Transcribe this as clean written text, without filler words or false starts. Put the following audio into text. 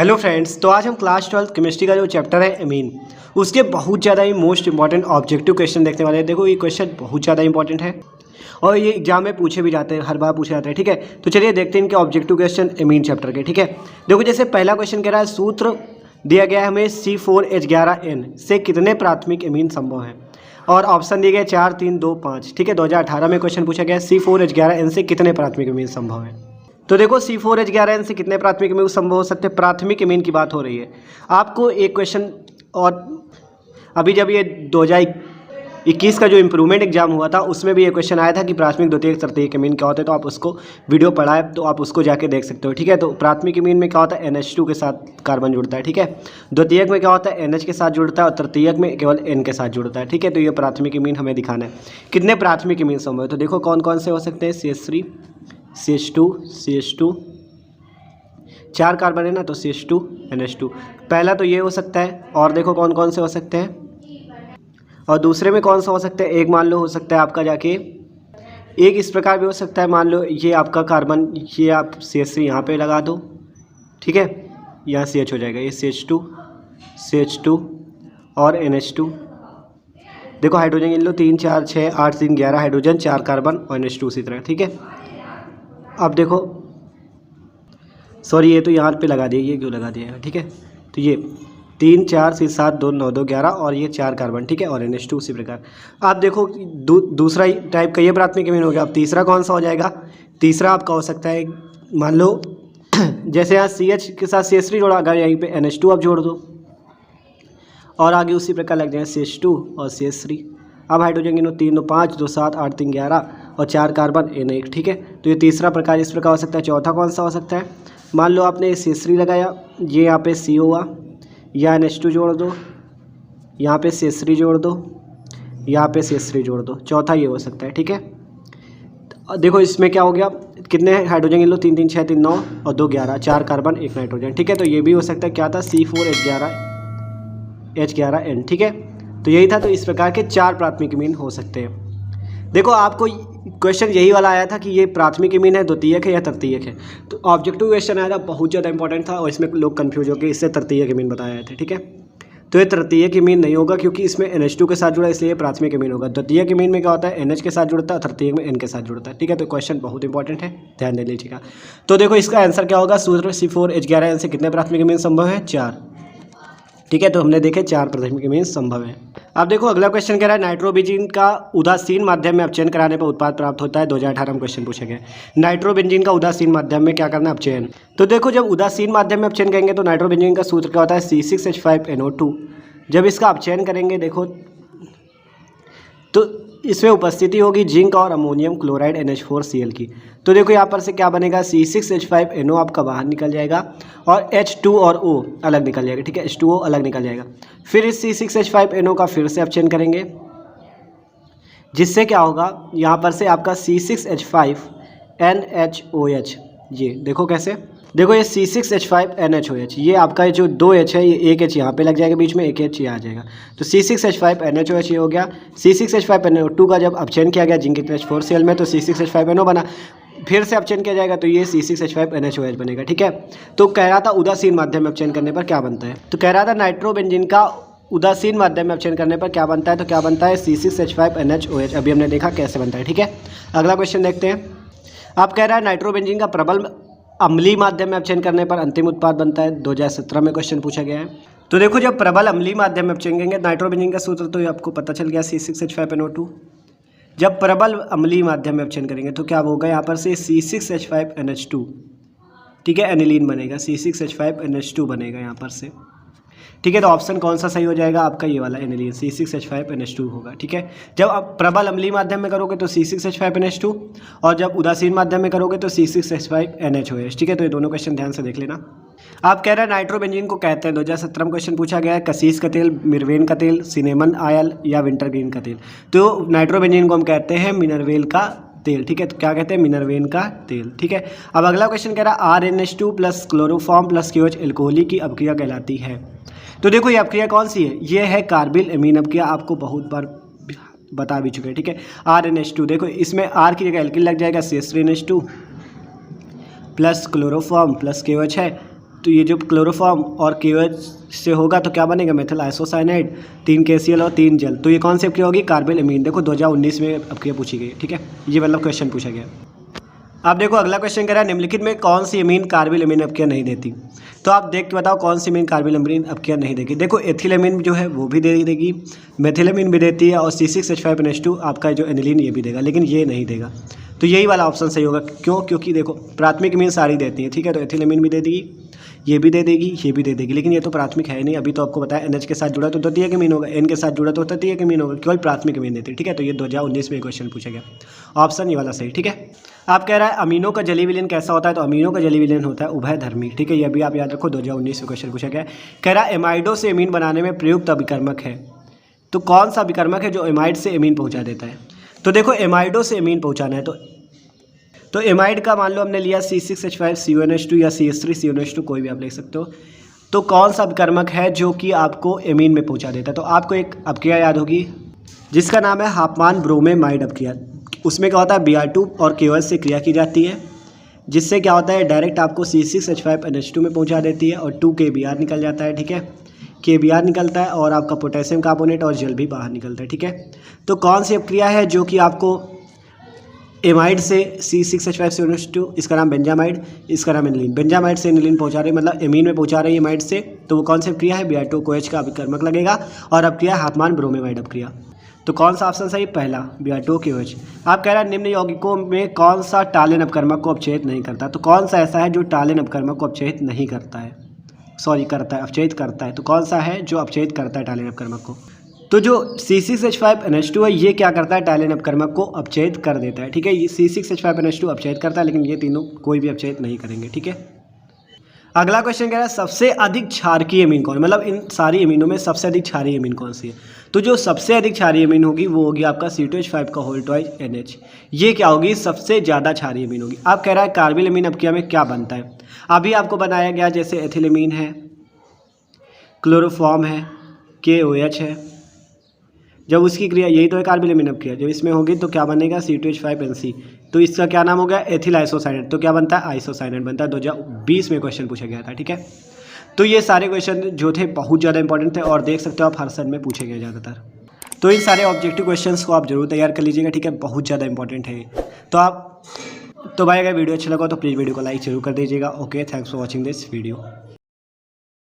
Hello friends, तो आज हम क्लास 12 केमिस्ट्री का जो चैप्टर है एमीन, उसके बहुत ज़्यादा ही मोस्ट इंपॉर्टेंट ऑब्जेक्टिव क्वेश्चन देखने वाले हैं। देखो ये क्वेश्चन बहुत ज़्यादा इंपॉर्टेंट है और ये एग्जाम में पूछे भी जाते हैं, हर बार पूछे जाते हैं। ठीक है, तो चलिए देखते हैं इनके ऑब्जेक्टिव क्वेश्चन एमीन चैप्टर के। ठीक है, देखो जैसे पहला क्वेश्चन कह रहा है सूत्र दिया गया है हमें C4H11N से कितने प्राथमिक एमीन संभव है, और ऑप्शन दिए गए 4, 3, 2, 5। ठीक है, 2018 में क्वेश्चन पूछा गया C4H11N से कितने प्राथमिक एमीन संभव है। तो देखो C4H11N से कितने प्राथमिक एमीन संभव हो सकते हैं, प्राथमिक एमीन की बात हो रही है। आपको एक क्वेश्चन, और अभी जब ये 2021 का जो इम्प्रूवमेंट एग्जाम हुआ था उसमें भी ये क्वेश्चन आया था कि प्राथमिक द्वितीयक तृतीयक एमीन क्या होते हैं, तो आप उसको वीडियो पढ़ा है तो आप उसको जाके देख सकते हो। ठीक है, तो प्राथमिक एमीन में क्या होता है, NH2 के साथ कार्बन जुड़ता है। ठीक है, द्वितीयक में क्या होता है, NH के साथ जुड़ता है, और तृतीयक में केवल N के साथ जुड़ता है। ठीक है, तो ये प्राथमिक एमीन हमें दिखाना है कितने प्राथमिक एमीन संभव है। तो देखो कौन कौन से हो सकते हैं, CH3, CH2, 4 कार्बन है ना, तो CH2, NH2 पहला तो ये हो सकता है। और देखो कौन कौन से हो सकते हैं, और दूसरे में कौन सा हो सकता है, एक मान लो हो सकता है आपका जाके एक इस प्रकार भी हो सकता है। मान लो ये आपका कार्बन, ये आप CH3 यहाँ पे लगा दो। ठीक है, यहाँ CH हो जाएगा, ये CH2 और NH2। देखो हाइड्रोजन गिन लो, 3, 4, 6, 8, 3, 11 हाइड्रोजन, 4 कार्बन और NH2 उसी तरह। ठीक है, अब देखो सॉरी ये तो यहाँ पे लगा दिया, ये क्यों लगा दिया है। ठीक है, तो ये 3, 4, 6, 7, 2, 9, 2, 11 और ये 4 कार्बन। ठीक है, और NH2 उसी प्रकार। आप देखो दूसरा टाइप का ये प्राथमिक एमीन हो गया। अब तीसरा कौन सा हो जाएगा, तीसरा आपका हो सकता है, मान लो जैसे यहाँ CH के साथ CH3 जोड़ा, अगर यहीं पे NH2 आप जोड़ दो और आगे उसी प्रकार लग जाए CH2 और CH3। अब हाइड्रोजन गिनो, 3, 2, 5, 2, 7, 8, 3, 11 और 4 कार्बन N1। ठीक है, तो ये तीसरा प्रकार इस प्रकार हो सकता है। चौथा कौन सा हो सकता है, मान लो आपने CH3 लगाया, ये यहाँ पे CO हुआ, या NH2 जोड़ दो, यहाँ पे CH3 जोड़ दो, यहाँ पे CH3 जोड़ दो। चौथा ये हो सकता है। ठीक है, देखो इसमें क्या हो गया, कितने हाइड्रोजन गिन लो, 3, 3, 6, 3, 9 और 2, 11, 4 कार्बन 1 नाइट्रोजन। ठीक है, तो ये भी हो सकता है, क्या था, C4H11N। ठीक है, तो यही था। तो इस प्रकार के 4 प्राथमिक एमीन हो सकते हैं। देखो आपको क्वेश्चन यही वाला आया था कि ये प्राथमिक एमीन है, द्वितीयक है या तृतीयक है। तो ऑब्जेक्टिव क्वेश्चन आया था, बहुत ज़्यादा इंपॉर्टेंट था और इसमें लोग कंफ्यूज हो गए, इससे तृतीयक एमीन बताया थे। ठीक है, तो ये तृतीयक एमीन नहीं होगा क्योंकि इसमें NH2 के साथ जुड़ा, इसलिए प्राथमिक एमीन होगा। द्वितीयक एमीन में क्या होता है, NH के साथ जुड़ता है, तृतीयक में N के साथ जुड़ता है। ठीक है, तो क्वेश्चन बहुत इंपॉर्टेंट है, ध्यान दे लीजिएगा। तो देखो इसका आंसर क्या होगा, सूत्र C4H11N से कितने प्राथमिक एमीन संभव है, 4। ठीक है, तो हमने देखे 4 प्राथमिक एमीन संभव है। अब देखो अगला क्वेश्चन कह रहा है नाइट्रोबेंजीन का उदासीन माध्यम में अपचयन कराने पर उत्पाद प्राप्त होता है। 2018 में क्वेश्चन पूछे गए, नाइट्रोबेंजीन का उदासीन माध्यम में क्या करना है, अपचयन। तो देखो जब उदासीन माध्यम में अपचयन करेंगे तो नाइट्रोबेंजीन का सूत्र क्या होता है, C6H5NO2। जब इसका अपचयन करेंगे देखो तो इसमें उपस्थिति होगी जिंक और अमोनियम क्लोराइड NH4Cl की। तो देखो यहाँ पर से क्या बनेगा, C6H5NO आपका बाहर निकल जाएगा और H2 और O अलग निकल जाएगा। ठीक है, H2O अलग निकल जाएगा। फिर इस C6H5NO का फिर से अपचयन करेंगे, जिससे क्या होगा, यहाँ पर से आपका C6H5NHOH। ये देखो कैसे, देखो ये C6H5NHOH, ये आपका जो 2 H है, ये एक H यहाँ पे लग जाएगा बीच में, एक H यहाँ आ जाएगा। तो C6H5NHOH ये हो गया। C6H5NO2 का जब अपचयन किया गया जिंक NH4Cl में तो C6H5NO बना, फिर से अपचयन किया जाएगा तो ये C6H5NHOH बनेगा। ठीक है, तो कह रहा था उदासीन माध्यम में अपचयन करने पर क्या बनता है, तो कह रहा था नाइट्रोबेंजीन का उदासीन माध्यम में अपचयन करने पर क्या बनता है, तो क्या बनता है, C6H5NHOH। अभी हमने देखा कैसे बनता है। ठीक है, अगला क्वेश्चन देखते हैं। आप कह रहा है नाइट्रोबेंजीन का प्रबल अम्लीय माध्यम में अपचयन करने पर अंतिम उत्पाद बनता है। 2017 में क्वेश्चन पूछा गया है। तो देखो जब प्रबल अम्लीय माध्यम में अपचयन करेंगे नाइट्रोबेंजीन का सूत्र तो ये आपको पता चल गया, C6H5NO2। जब प्रबल अम्लीय माध्यम में अपचयन करेंगे तो क्या होगा, यहाँ पर से C6H5NH2। ठीक है, एनिलीन बनेगा, C6H5NH2 बनेगा यहाँ पर से। ठीक है, तो ऑप्शन कौन सा सही हो जाएगा आपका, ये वाला एनिलीन, C6H5NH2 होगा। ठीक है, जब आप प्रबल अम्लीय माध्यम में करोगे तो C6H5NH2 और जब उदासीन माध्यम में करोगे तो C6H5NHOH। ठीक है, तो ये दोनों क्वेश्चन ध्यान से देख लेना। आप कह रहे हैं नाइट्रोबेंजीन को कहते हैं, 2017 में क्वेश्चन पूछा गया है, कसीस का तेल, मिनरवेल का तेल, सिनेमन ऑयल या विंटरग्रीन का तेल। तो नाइट्रोबेंजीन को हम कहते हैं मिनरवेल का तेल। ठीक है, तो क्या कहते हैं, मिनरवेल का तेल। ठीक है, अब अगला क्वेश्चन कह रहा है RNH2 plus chloroform plus KOH एल्कोहली की अपक्रिया कहलाती है। तो देखो ये अपक्रिया कौन सी है, ये है कार्बिल एमीन अपक्रिया, आपको बहुत बार बता भी चुके हैं। ठीक है, RNH2 देखो इसमें R की जगह एल्किल लग जाएगा, CH3NH2 plus chloroform plus KOH है तो ये जो क्लोरोफॉर्म और KOH से होगा तो क्या बनेगा, मेथिल आइसोसाइनाइड, 3 KCl और 3 जल। तो ये कौन सी अभिक्रिया होगी, कार्बिल एमीन। देखो 2019 में अभिक्रिया पूछी गई, ठीक है, ये मतलब क्वेश्चन पूछा गया। अब देखो अगला क्वेश्चन कह रहा है निम्नलिखित में कौन सी एमीन कार्बिल एमीन अभिक्रिया नहीं देती। तो आप देख के बताओ कौन सी एमीन कार्बिल एमीन अभिक्रिया नहीं देगी। देखो एथिलेमीन जो है वो भी दे देगी, मेथिलेमीन भी देती है, और C6H5NH2 आपका जो एनिलीन ये भी देगा, लेकिन ये नहीं देगा। तो यही वाला ऑप्शन सही होगा। क्यों, क्योंकि देखो प्राथमिक एमीन सारी देती है, ठीक है, तो एथिलेमीन भी दे देगी, ये भी दे देगी, ये भी दे देगी, लेकिन ये तो प्राथमिक है नहीं। अभी तो आपको बताया NH के साथ जुड़ा तो द्वितीयक एमीन होगा, N के साथ जुड़ा तो तृतीयक एमीन होगा, केवल प्राथमिक एमीन देती है, ठीक है। तो ये 2019 में क्वेश्चन पूछा गया, ऑप्शन ये वाला सही, ठीक है। आप कह रहा है अमीनों का जलीय विलयन कैसा होता है, तो अमीनों का जलीय विलयन होता है उभयधर्मी, ठीक है, ये भी आप याद रखो, 2019 में क्वेश्चन पूछा गया है। कह रहा है एमाइडो से एमीन बनाने में प्रयुक्त अभिकर्मक है, तो कौन सा अभिकर्मक है जो एमाइड से एमीन पहुंचा देता है। तो देखो एमाइडो से एमीन पहुंचाना है, तो एमाइड का मान लो हमने लिया C6H5CONH2 या CH3CONH2, कोई भी आप ले सकते हो। तो कौन सा अभिकर्मक है जो कि आपको एमीन में पहुंचा देता है, तो आपको एक अभिक्रिया याद होगी जिसका नाम है हाफमान ब्रोमेमाइड अभिक्रिया। उसमें क्या होता है, Br2 और KOH से क्रिया की जाती है, जिससे क्या होता है डायरेक्ट आपको C6H5NH2 में पहुंचा देती है और 2 KBr निकल जाता है, ठीक है, KBr निकलता है और आपका पोटेशियम कार्बोनेट और जल भी बाहर निकलता है, ठीक है। तो कौन सी अभिक्रिया है जो कि आपको एमाइड से C6H5CONH2, इसका नाम बेंजामाइड, इसका नाम एनिलीन, बेंजामाइड से एनिलीन पहुंचा रही है, मतलब एमीन में पहुंचा रही है एमाइड से, तो वो कौन सी अभिक्रिया है, Br2 OH का अभिकर्मक लगेगा और अभिक्रिया हाफमान ब्रोमेमाइड अभिक्रिया। तो कौन सा ऑप्शन सही, पहला Br2 OH। आप कह रहे हैं निम्न यौगिकों में कौन सा टालिन अपकर्मक को अपचयित नहीं करता, तो कौन सा ऐसा है जो टालिन अपकर्मक को अपचयित नहीं करता है, सॉरी करता है, अपचयित करता है। तो कौन सा है जो अपचयित करता है टालिन अपकर्मक को, तो जो C6H5NH2 है ये क्या करता है, टालिन अपकर्मक को अपचयित कर देता है, ठीक है। ये C6H5NH2 अपचयित करता है, लेकिन ये तीनों कोई भी अपचयित नहीं करेंगे, ठीक है। अगला क्वेश्चन कह रहा है सबसे अधिक क्षारकीय एमीन कौन है, मतलब इन सारी एमीनों में सबसे अधिक क्षारीय एमीन कौन सी है। तो जो सबसे अधिक क्षारीय एमीन होगी वो होगी आपका C2H5 का होल ट्वाइस NH, ये क्या होगी, सबसे ज़्यादा क्षारीय एमीन होगी। आप कह रहा है कार्बिल एमीन अभिक्रिया में क्या बनता है, अभी आपको बनाया गया जैसे एथिलेमीन है, क्लोरोफॉर्म है, KOH है, जब उसकी क्रिया यही तो है कार्बिल एमीन अभिक्रिया, जब इसमें होगी तो क्या बनेगा C2H5NC, तो इसका क्या नाम हो गया, एथिल आइसोसाइनेट, तो क्या बनता है, आइसोसाइनेट बनता है। 2020 में क्वेश्चन पूछा गया था, ठीक है। तो ये सारे क्वेश्चन जो थे बहुत ज़्यादा इंपॉर्टेंट थे और देख सकते हो आप हर सन में पूछे गए ज़्यादातर। तो इन सारे ऑब्जेक्टिव क्वेश्चंस को आप जरूर तैयार कर लीजिएगा, ठीक है, बहुत ज़्यादा इंपॉर्टेंट है। तो भाई अगर वीडियो अच्छा लगा तो प्लीज़ वीडियो को लाइक जरूर कर दीजिएगा। Okay, thanks for watching this video.